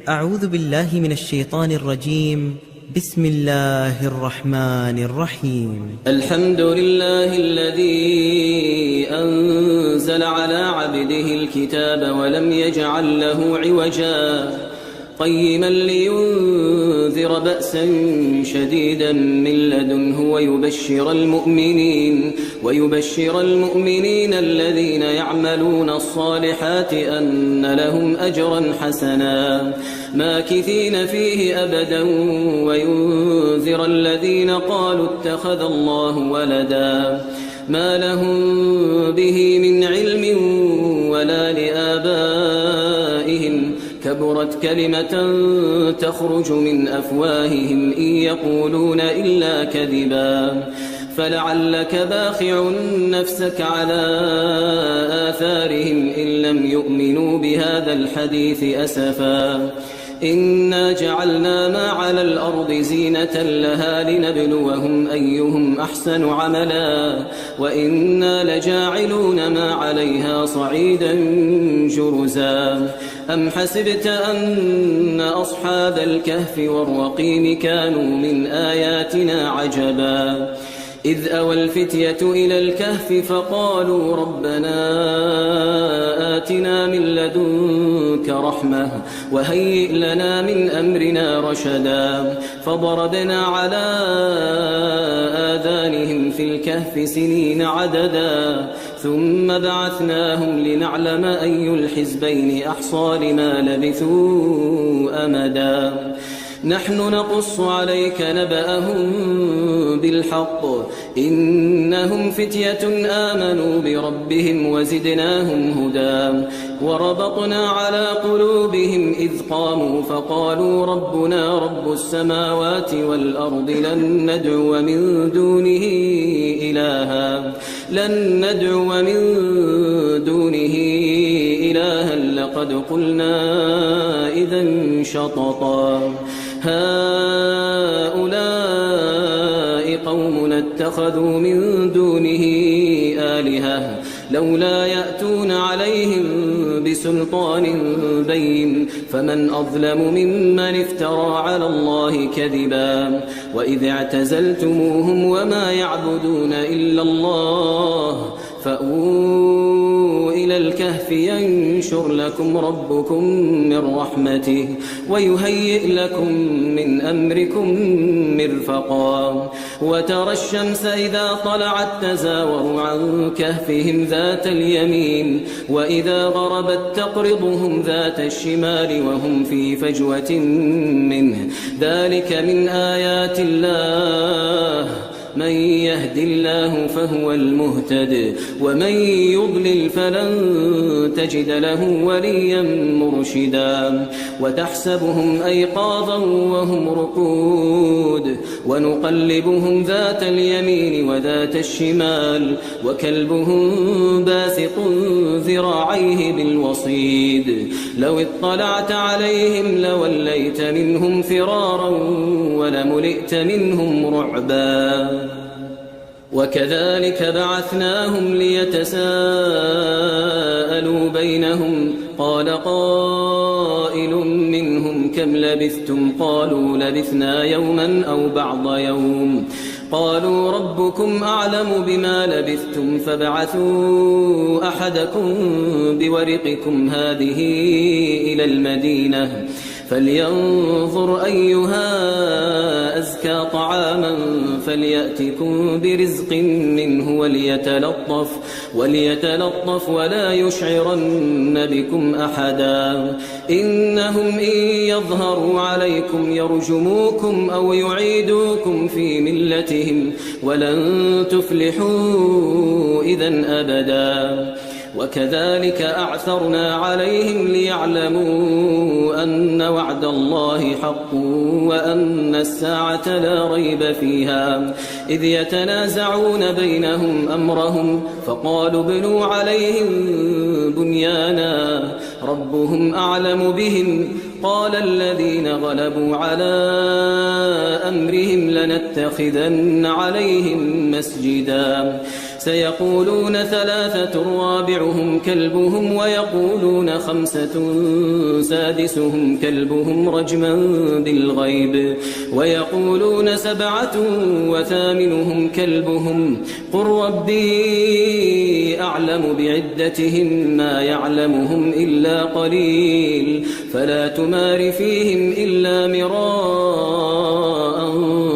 أعوذ بالله من الشيطان الرجيم. بسم الله الرحمن الرحيم. الحمد لله الذي أنزل على عبده الكتاب ولم يجعل له عوجا قيما لينذر بأسا شديدا من لدنه ويبشر المؤمنين الذين يعملون الصالحات أن لهم أجرا حسنا ماكثين فيه أبدا وينذر الذين قالوا اتخذ الله ولدا ما لهم به من علم ولا لآبائهم كبرت كلمة تخرج من أفواههم إن يقولون إلا كذبا فلعلك باخع نفسك على آثارهم إن لم يؤمنوا بهذا الحديث أسفا إنا جعلنا ما على الأرض زينة لها لنبلوهم أيهم أحسن عملا وإنا لجاعلون ما عليها صعيدا جرزا أم حسبت أن أصحاب الكهف والرقيم كانوا من آياتنا عجبا إذ أوى الفتية إلى الكهف فقالوا ربنا آتنا من لدنك رحمة وهيئ لنا من أمرنا رشدا فضربنا على آذانهم في الكهف سنين عددا ثم بعثناهم لنعلم أي الحزبين أحصى لما لبثوا أمدا نحن نقص عليك نبأهم بالحق إنهم فتية آمنوا بربهم وزدناهم هدى وربطنا على قلوبهم إذ قاموا فقالوا ربنا رب السماوات والأرض لن ندعو من دونه إلها لقد قلنا إذا شططا هؤلاء قومنا اتخذوا من دونه آلهة لولا يأتون عليهم بسلطان بين فمن أظلم ممن افترى على الله كذبا وإذ اعتزلتموهم وما يعبدون إلا الله فأووا إلى الكهف ينشر لكم ربكم من رحمته ويهيئ لكم من أمركم مرفقا وترى الشمس إذا طلعت تزاور عن كهفهم ذات اليمين وإذا غربت تقرضهم ذات الشمال وهم في فجوة منه ذلك من آيات الله من يهد الله فهو المهتد ومن يضلل فلن تجد له وليا مرشدا وتحسبهم أيقاظا وهم رقود ونقلبهم ذات اليمين وذات الشمال وكلبهم باسط ذراعيه بالوصيد لو اطلعت عليهم لوليت منهم فرارا ولملئت منهم رعبا وكذلك بعثناهم ليتساءلوا بينهم قال قائل منهم كم لبثتم قالوا لبثنا يوما أو بعض يوم قالوا ربكم أعلم بما لبثتم فابعثوا أحدكم بورقكم هذه إلى المدينة فلينظر أيها أزكى طعاما فليأتكم برزق منه وليتلطف ولا يشعرن بكم أحدا إنهم إن يظهروا عليكم يرجموكم أو يعيدوكم في ملتهم ولن تفلحوا إذن أبدا وكذلك أعثرنا عليهم ليعلموا أن وعد الله حق وأن الساعة لا ريب فيها إذ يتنازعون بينهم أمرهم فقالوا ابنوا عليهم بنيانا ربهم أعلم بهم قال الذين غلبوا على أمرهم لنتخذن عليهم مسجدا سيقولون 3 رابعهم كلبهم ويقولون 5 سادسهم كلبهم رجما بالغيب ويقولون 7 وثامنهم كلبهم قل ربي أعلم بعدتهم ما يعلمهم إلا قليل فلا تمار فيهم إلا مراء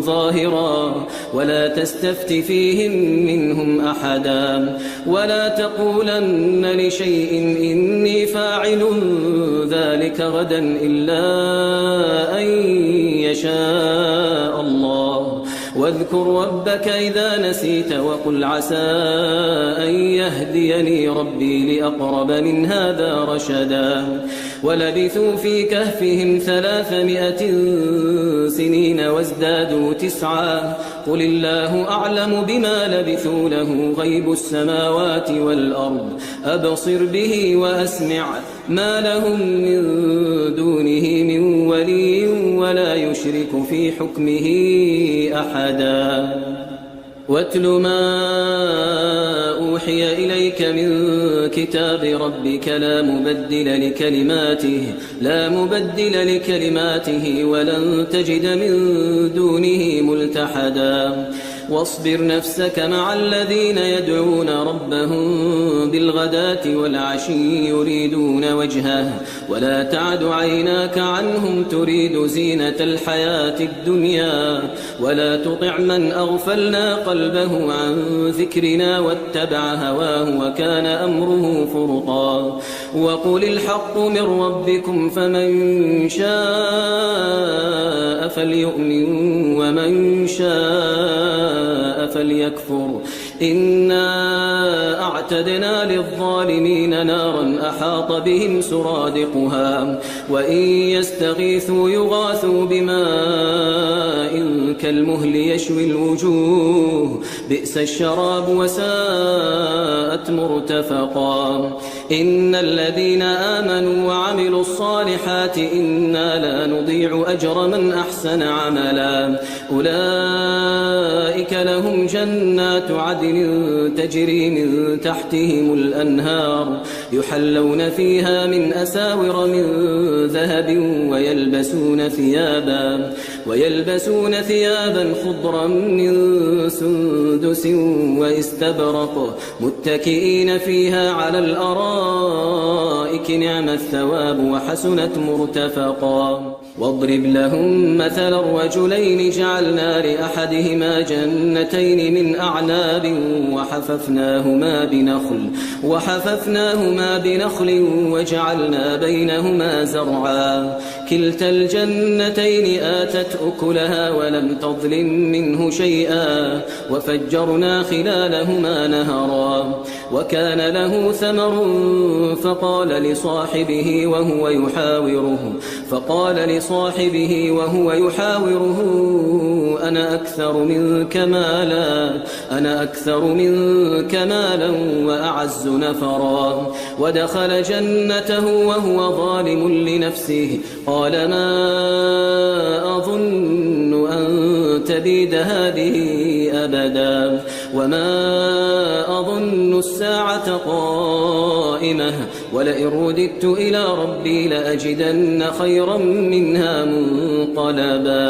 ظاهرا ولا تستفت فيهم منهم أحدا ولا تقولن لشيء إني فاعل ذلك غدا إلا أن يشاء الله واذكر ربك إذا نسيت وقل عسى أن يهديني ربي لأقرب من هذا رشدا ولبثوا في كهفهم 300 سنين وازدادوا 9 قل الله أعلم بما لبثوا له غيب السماوات والأرض أبصر به وأسمع ما لهم من دونه من ولي ولا يشرك في حكمه أحدا واتل ما أوحي إليك من كتاب ربك لا مبدل لكلماته ولن تجد من دونه ملتحدا واصبر نفسك مع الذين يدعون ربهم بالغداة والعشي يريدون وجهه ولا تعد عيناك عنهم تريد زينة الحياة الدنيا ولا تطع من أغفلنا قلبه عن ذكرنا واتبع هواه وكان أمره فرطا وقل الحق من ربكم فمن شاء فليؤمن ومن شاء فليكفر إنا أعتدنا للظالمين نارا أحاط بهم سرادقها وإن يستغيثوا يغاثوا بماء كالمهل يشوي الوجوه بئس الشراب وساءت مرتفقا إن الذين آمنوا وعملوا الصالحات إنا لا نضيع أجر من أحسن عملا أولئك لهم جنات عدن تجري من تحتهم الأنهار يحلون فيها من أساور من ذهب ويلبسون ثيابا خضرا من سندس واستبرق متكئين فيها على الأرائك نعم الثواب وحسنت مرتفقا واضرب لهم مثل الرجلين جعلنا لأحدهما جنتين من أعناب وحففناهما بنخل وجعلنا بينهما زرعا كلتا الجنتين آتت أكلها ولم تظلم منه شيئا وفجرنا خلالهما نهرا وكان له ثمر فقال لصاحبه وهو يحاوره أنا أكثر منك مالا وأعز نفرا ودخل جنته وهو ظالم لنفسه قال ما أظن أن تبيد هذه أبدا وما أظن الساعة قائمة ولئن رددت إلى ربي لأجدن خيرا منها منقلبا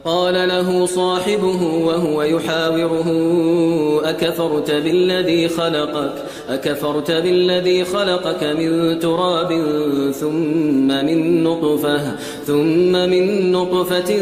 قال له صاحبه وهو يحاوره أكفرت بالذي خلقك من تراب ثم من نطفة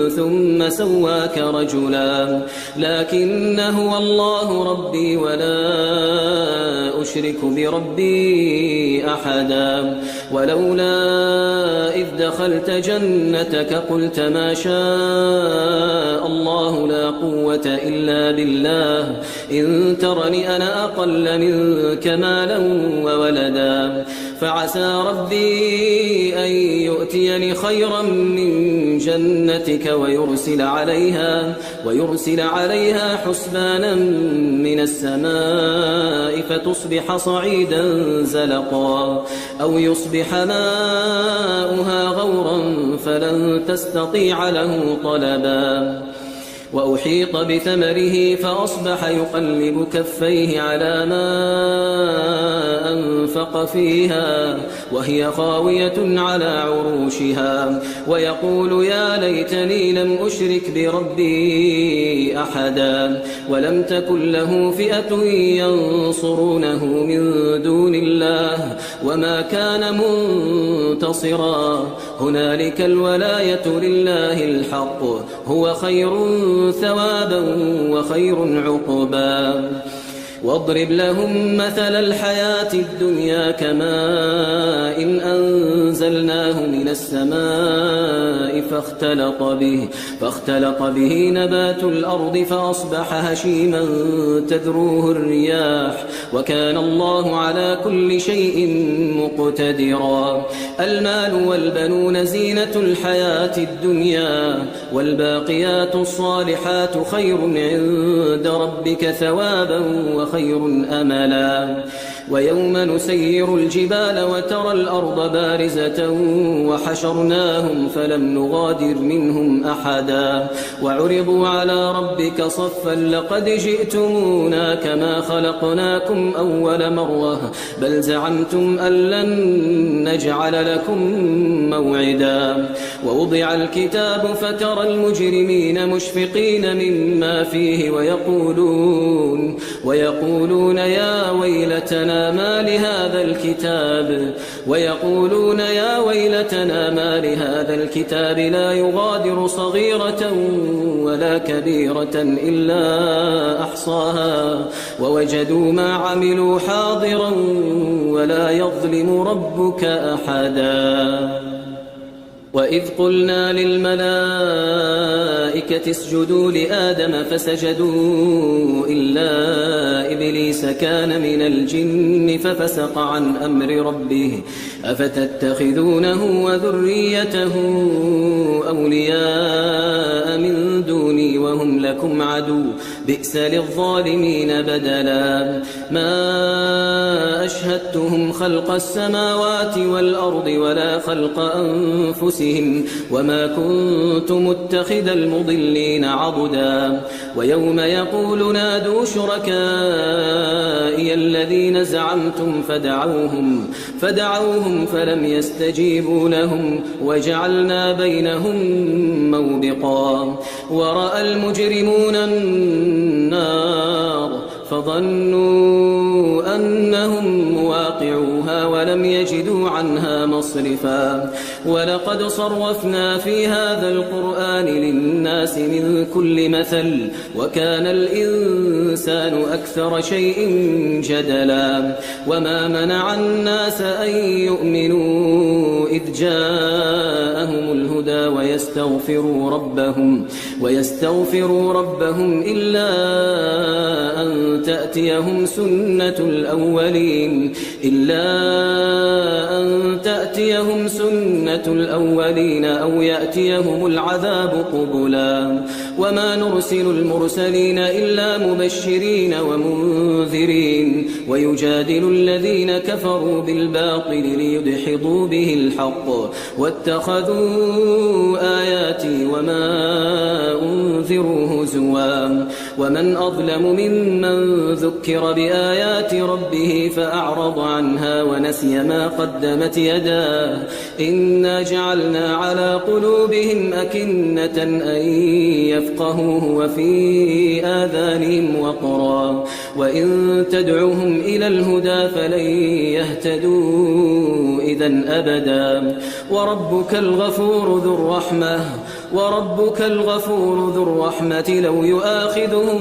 ثم سواك رجلا لكن هو الله ربي ولا أشرك بربي أحدا ولولا إذ دخلت جنتك قلت ما شاء الله لا قوة إلا بالله إن ترني أنا أقل منك مالا وولدا فعسى ربي أن يؤتيني خيرا من جنتك ويرسل عليها حسبانا من السماء فتصبح صعيدا زلقا أو يصبح ماؤها غورا فلن تستطيع له طلبا وأحيط بثمره فأصبح يقلب كفيه على ما أنفق فيها وهي خاوية على عروشها ويقول يا ليتني لم أشرك بربي أحدا ولم تكن له فئة ينصرونه من دون الله وما كان منتصرا هنالك الولاية لله الحق هو خير ثوابا وخير عقبا واضرب لهم مثل الحياة الدنيا كماء إن أنزلناه من السماء فاختلط به نبات الأرض فأصبح هشيما تذروه الرياح وكان الله على كل شيء مقتدرا المال والبنون زينة الحياة الدنيا والباقيات الصالحات خير عند ربك ثوابا وخير أملا ويوم نسير الجبال وترى الأرض بارزة وحشرناهم فلم نغادر منهم أحدا وعرضوا على ربك صفا لقد جئتمونا كما خلقناكم أول مرة بل زعمتم أن لن نجعل لكم موعدا ووضع الكتاب فترى المجرمين مشفقين مما فيه ويقولون يا ويلتنا ما لهذا الكتاب لا يغادر صغيرة ولا كبيرة إلا أحصاها ووجدوا ما عملوا حاضرا ولا يظلم ربك أحدا وإذ قلنا للملائكة اسجدوا لآدم فسجدوا إلا إبليس كان من الجن ففسق عن أمر ربه أفتتخذونه وذريته أولياء من دوني وهم لكم عدو بئس للظالمين بدلا ما أشهدتهم خلق السماوات والأرض ولا خلق أنفسهم وما كنت متخذ المضلين عضدا ويوم يقول نادوا شركائي الذين زعمتم فدعوهم فلم يستجيبوا لهم وجعلنا بينهم موبقا ورأى المجرمون النار فظنوا أنهم مواقعوها ولم يجدوا عنها مصرفا ولقد صرفنا في هذا القرآن للناس من كل مثل وكان الإنسان أكثر شيء جدلا وما منع الناس أن يؤمنوا إذ جاءهم الهدى ويستغفروا ربهم إلا أن تأتيهم سنة الأولين أو يأتيهم العذاب قبلا وما نرسل المرسلين إلا مبشرين ومنذرين ويجادل الذين كفروا بالباطل ليدحضوا به الحق واتخذوا آياتي وما أنذروا هزوا ومن أظلم ممن ذكر بآيات ربه فأعرض عنها ونسي ما قدمت يداه إنا جعلنا على قلوبهم أكنة أن يفقهوه وفي آذانهم وقرا وإن تدعوهم إلى الهدى فلن يهتدوا إذن أبدا وربك الغفور ذو الرحمة لو يؤاخذهم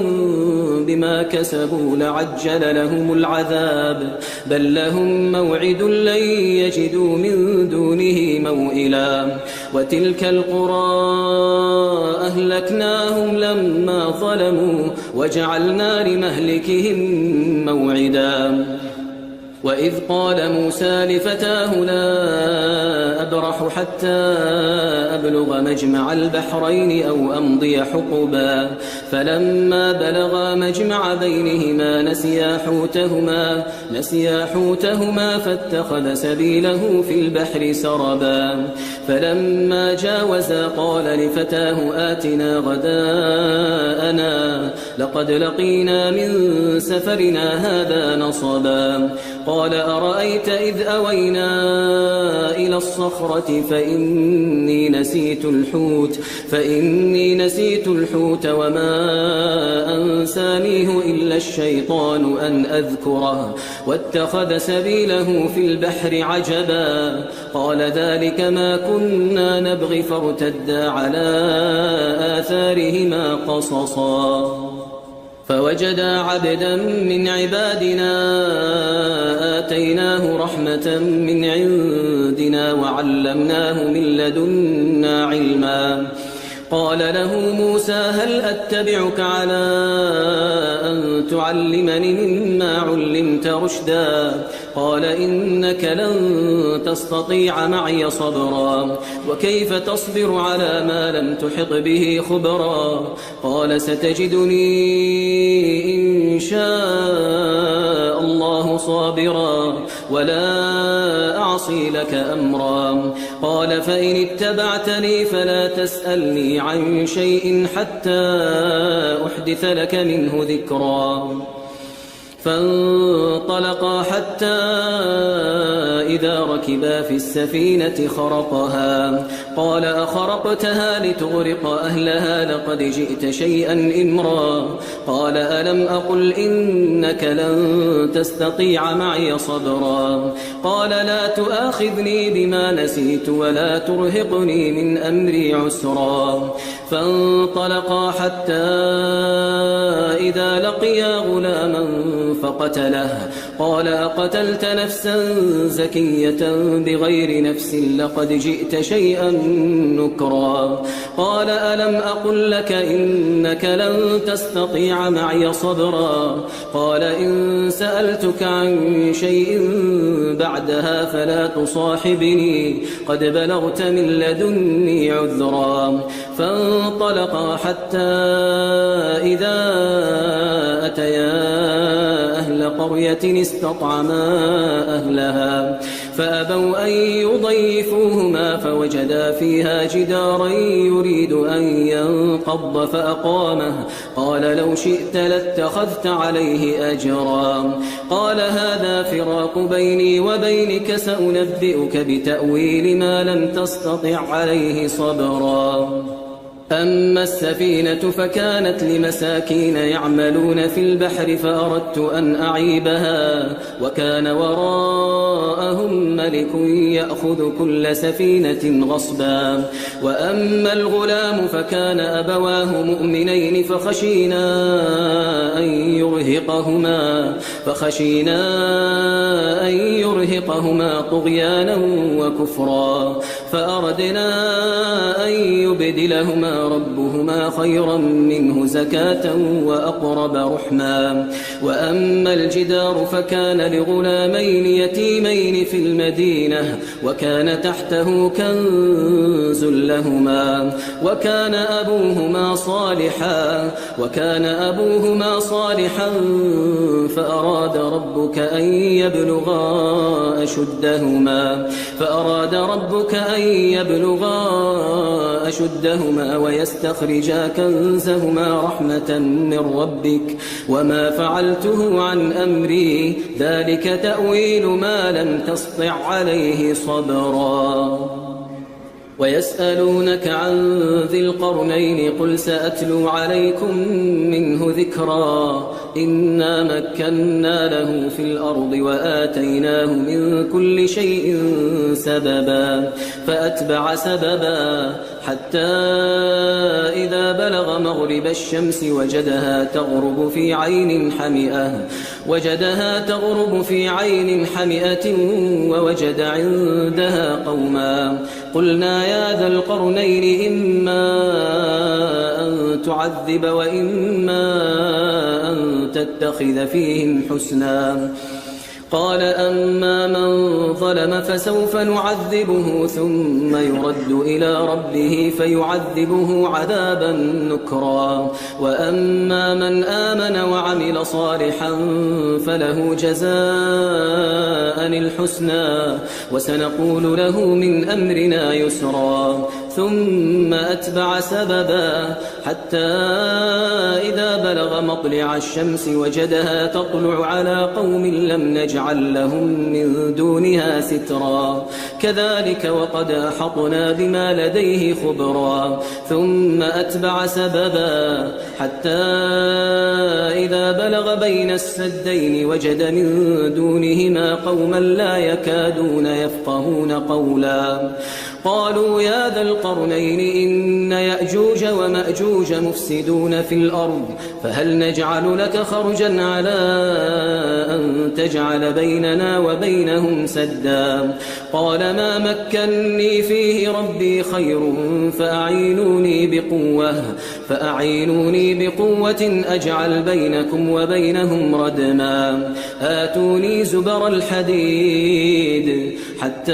بما كسبوا لعجل لهم العذاب بل لهم موعد لن يجدوا من دونه موئلا وتلك القرى أهلكناهم لما ظلموا وجعلنا لمهلكهم موعدا وإذ قال موسى لفتاه لا أبرح أبرح حتى أبلغ مجمع البحرين أو أمضي حقبا فلما بلغا مجمع بينهما نسيا حوتهما فاتخذ سبيله في البحر سربا فلما جاوزا قال لفتاه آتنا غداءنا لقد لقينا من سفرنا هذا نصبا قال أرأيت إذ أوينا إلى الصخرة فإني نسيت الحوت وما أنسانيه إلا الشيطان أن أذكره واتخذ سبيله في البحر عجبا قال ذلك ما كنا نبغي فارتدا على آثارهما قصصا فوجدا عبدا من عبادنا آتيناه رحمة من عندنا وعلمناه من لدنا علما قال له موسى هل أتبعك على أن تعلمني مما علمت رشدا قال إنك لن تستطيع معي صبرا وكيف تصبر على ما لم تحط به خبرا قال ستجدني إن شاء الله صابرا ولا أعصي لك أمرا قال فإن اتبعتني فلا تسألني عن شيء حتى أحدث لك منه ذكرا فانطلقا حتى إذا ركبا في السفينة خرقها قال أخرقتها لتغرق أهلها لقد جئت شيئا إمرا قال ألم أقل إنك لن تستطيع معي صبرا قال لا تؤاخذني بما نسيت ولا ترهقني من أمري عسرا فانطلقا حتى إذا لقيا غلاما فقتله قال أقتلت نفسا زكية بغير نفس لقد جئت شيئا نكرا قال ألم أقل لك إنك لن تستطيع معي صبرا قال إن سألتك عن شيء بعدها فلا تصاحبني قد بلغت من لدني عذرا فانطلقا حتى إذا أتيا أهل قرية استطعما أهلها فأبوا أن يضيفوهما فوجدا فيها جدارا يريد أن ينقض فأقامه قال لو شئت لاتخذت عليه أجرا قال هذا فراق بيني وبينك سأنبئك بتأويل ما لم تستطع عليه صبرا أما السفينة فكانت لمساكين يعملون في البحر فأردت أن أعيبها وكان وراءهم ملك يأخذ كل سفينة غصبا وأما الغلام فكان أبواه مؤمنين فخشينا أن يرهقهما طغيانا وكفرا فأردنا أن يبدلهما ربهما خيرا منه زكاة وأقرب رحما وأما الجدار فكان لغلامين يتيمين في المدينة وكان تحته كنز لهما وكان أبوهما صالحا فأراد ربك أن يبلغا أشدهما ويستخرجا كنزهما رحمة من ربك وما فعلته عن أمري ذلك تأويل ما لم تسطع عليه صبرا ويسألونك عن ذي القرنين قل سأتلو عليكم منه ذكرا إنا مكنا له في الأرض وآتيناه من كل شيء سببا فأتبع سببا حتى إذا بلغ مغرب الشمس وجدها تغرب في عين حمئة ووجد عندها قوما قلنا يا ذا القرنين إما أن تعذب وإما أن تتخذ فيهم حسنا قال أما من ظلم فسوف نعذبه ثم يرد إلى ربه فيعذبه عذابا نكرا وأما من آمن وعمل صالحا فله جزاء الحسنى وسنقول له من أمرنا يسرا ثم أتبع سببا حتى إذا بلغ مطلع الشمس وجدها تطلع على قوم لم نجعل لهم من دونها سترا كذلك وقد أحطنا بما لديه خبرا ثم أتبع سببا حتى إذا بلغ بين السدين وجد من دونهما قوما لا يكادون يفقهون قولا قالوا يا ذا القرنين إن يأجوج ومأجوج مفسدون في الأرض فهل نجعل لك خرجا على أن تجعل بيننا وبينهم سدا قال ما مكني فيه ربي خير فأعينوني بقوة أجعل بينكم وبينهم ردما آتوني زبر الحديد حتى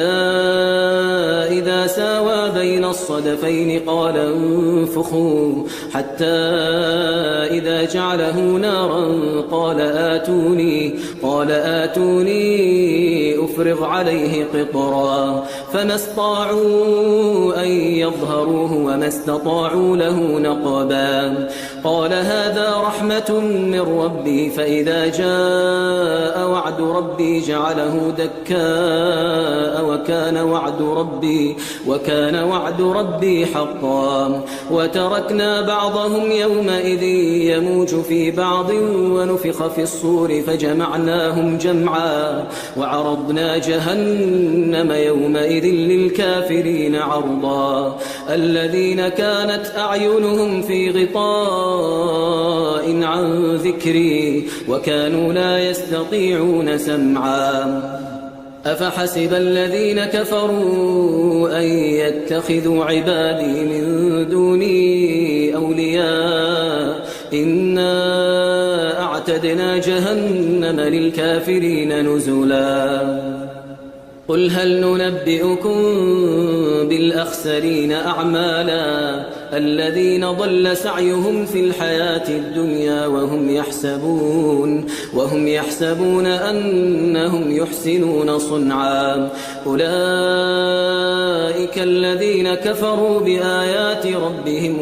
إذا ساوى بين الصدفين قال انفخوا حتى إذا جعله نارا قال آتوني أفرغ عليه قطرا فما استطاعوا أن يظهروه وما استطاعوا له نقبا قال هذا رحمة من ربي فإذا جاء وعد ربي جعله دكاء وكان وعد ربي حقا وتركنا بعضهم يومئذ يموج في بعض ونفخ في الصور فجمعناهم جمعا وعرضنا جهنم يومئذ للكافرين عرضا الذين كانت أعينهم في غطاء عن ذكري وكانوا لا يستطيعون سمعا أفحسب الذين كفروا أن يتخذوا عبادي من دوني أولياء إنا أعتدنا جهنم للكافرين نزلا قل هل ننبئكم بالأخسرين أعمالا الذين ضل سعيهم في الحياة الدنيا وهم يحسبون أنهم يحسنون صنعا أولئك الذين كفروا بآيات ربهم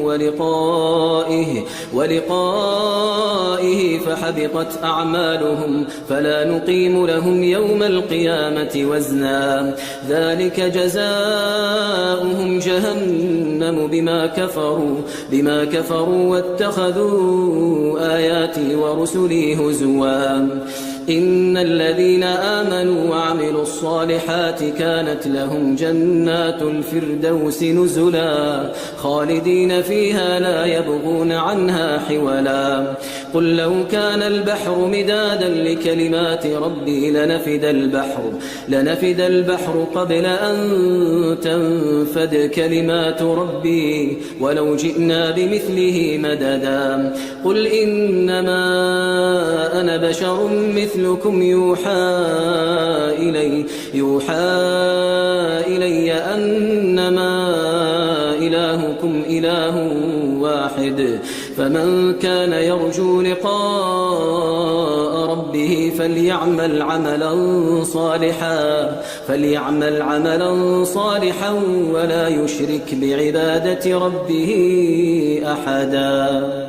ولقائه فحبطت أعمالهم فلا نقيم لهم يوم القيامة وزنا ذلك جزاؤهم جهنم بما كفروا واتخذوا آياتي ورسلي هزوا إن الذين آمنوا وعملوا الصالحات كانت لهم جنات الفردوس نزلا خالدين فيها لا يبغون عنها حولا قل لو كان البحر مدادا لكلمات ربي لنفد البحر قبل أن تنفد كلمات ربي ولو جئنا بمثله مددا قل إنما أنا بشر مثلكم يوحى إلي أنما إلهكم إله واحد فمن كان يرجو لقاء ربه فليعمل عملا صالحا ولا يشرك بعبادة ربه أحدا